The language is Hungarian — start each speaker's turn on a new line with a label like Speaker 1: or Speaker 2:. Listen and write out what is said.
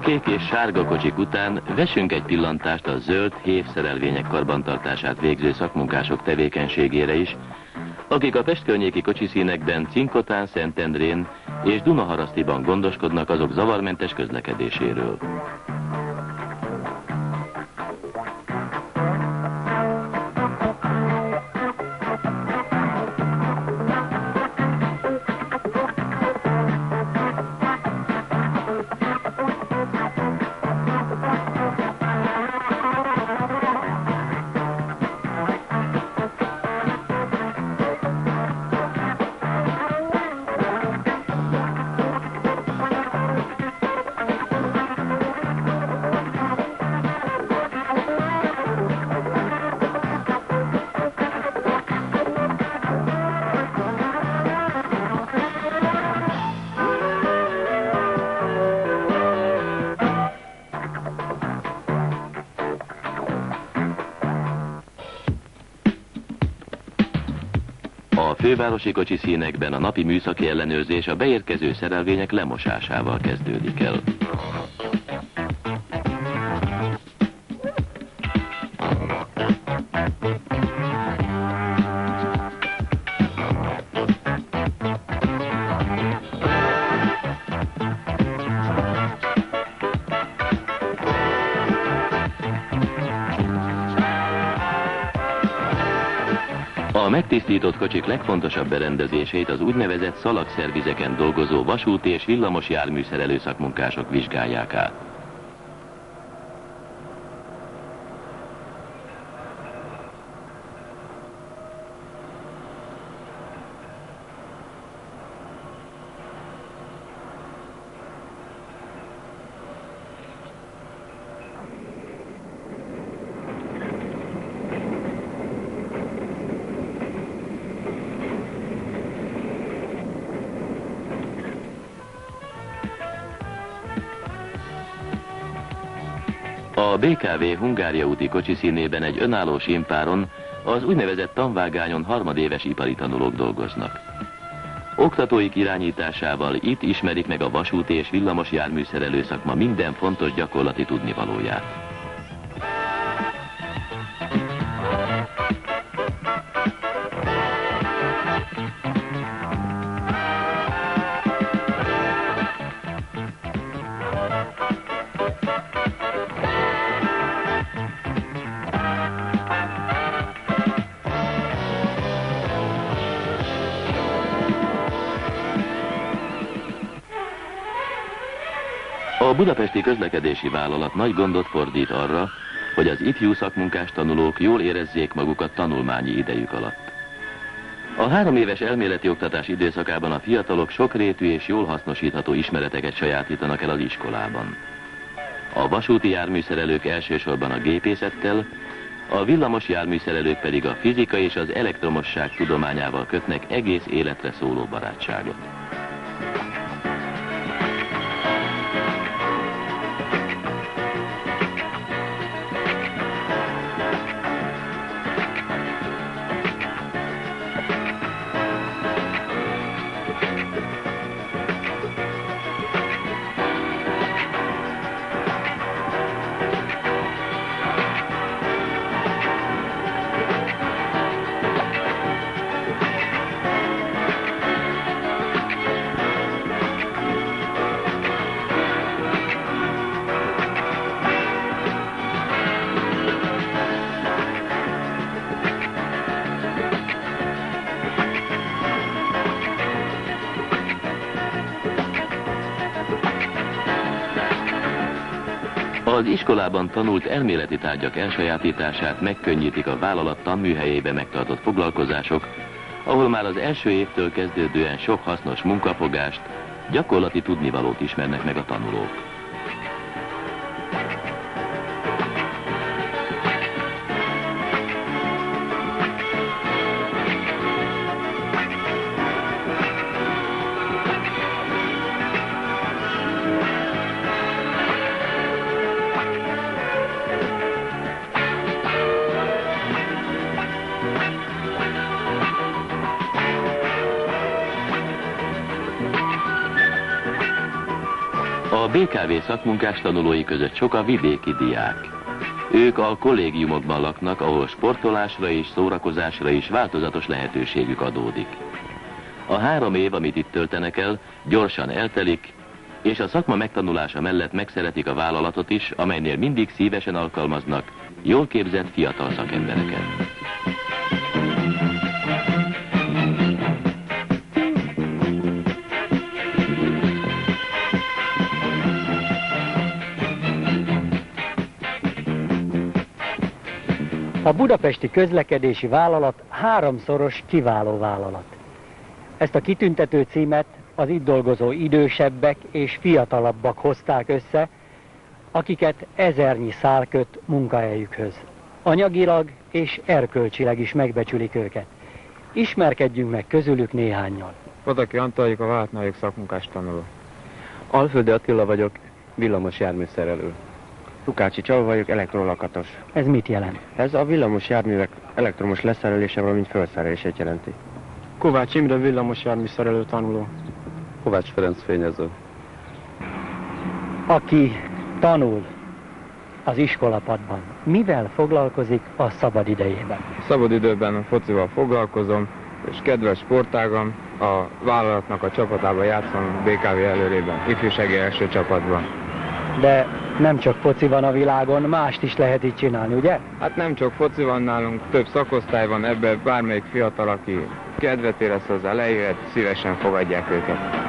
Speaker 1: kék és sárga kocsik után vessünk egy pillantást a zöld hévszerelvények karbantartását végző szakmunkások tevékenységére is, akik a Pest környéki kocsiszínekben Cinkotán, Szentendrén és Dunaharasztiban gondoskodnak azok zavarmentes közlekedéséről. A fővárosi kocsiszínekben a napi műszaki ellenőrzés a beérkező szerelvények lemosásával kezdődik el. A megtisztított kocsik legfontosabb berendezéseit az úgynevezett szalagszervizeken dolgozó vasúti és villamos járműszerelő szakmunkások vizsgálják át. A BKV Hungária úti kocsiszínében egy önálló símpáron, az úgynevezett tanvágányon harmadéves ipari tanulók dolgoznak. Oktatóik irányításával itt ismerik meg a vasúti és villamos járműszerelő szakma minden fontos gyakorlati tudnivalóját. A budapesti közlekedési vállalat nagy gondot fordít arra, hogy az ifjú szakmunkás tanulók jól érezzék magukat tanulmányi idejük alatt. A 3 éves elméleti oktatás időszakában a fiatalok sokrétű és jól hasznosítható ismereteket sajátítanak el az iskolában. A vasúti járműszerelők elsősorban a gépészettel, a villamos járműszerelők pedig a fizika és az elektromosság tudományával kötnek egész életre szóló barátságot. Az iskolában tanult elméleti tárgyak elsajátítását megkönnyítik a vállalat tanműhelyébe megtartott foglalkozások, ahol már az első évtől kezdődően sok hasznos munkafogást, gyakorlati tudnivalót ismernek meg a tanulók. A A BKV szakmunkás tanulói között sok a vidéki diák. Ők a kollégiumokban laknak, ahol sportolásra és szórakozásra is változatos lehetőségük adódik. A 3 év, amit itt töltenek el, gyorsan eltelik, és a szakma megtanulása mellett megszeretik a vállalatot is, amelynél mindig szívesen alkalmaznak jól képzett fiatal szakembereket.
Speaker 2: A Budapesti Közlekedési Vállalat 3-szoros kiváló vállalat. Ezt a kitüntető címet az itt dolgozó idősebbek és fiatalabbak hozták össze, akiket ezernyi szál köt munkahelyükhöz. Anyagilag és erkölcsileg is megbecsülik őket. Ismerkedjünk meg közülük néhánnyal.
Speaker 3: Pataki Antal, a vállalatnál szakmunkás tanuló.
Speaker 4: Alföldi Attila vagyok, villamos járműszerelő.
Speaker 5: Lukácsi Csaba vagyok, elektrolakatos.
Speaker 2: Ez mit jelent?
Speaker 5: Ez a villamos járművek elektromos leszerelése, valamint felszerelését jelenti.
Speaker 3: Kovács Imre, villamos járműszerelő tanuló.
Speaker 4: Kovács Ferenc fényező.
Speaker 2: Aki tanul az iskolapadban, mivel foglalkozik a szabadidejében?
Speaker 3: Szabadidőben a focival foglalkozom, és kedves sportágam, a vállalatnak a csapatában játszom BKV előrében, ifjúsági első csapatban.
Speaker 2: De nem csak foci van a világon, mást is lehet így csinálni, ugye?
Speaker 3: Hát nem csak foci van nálunk, több szakosztály van, ebben bármelyik fiatal, aki kedvet érez hozzá, lejöhet, szívesen fogadják őket.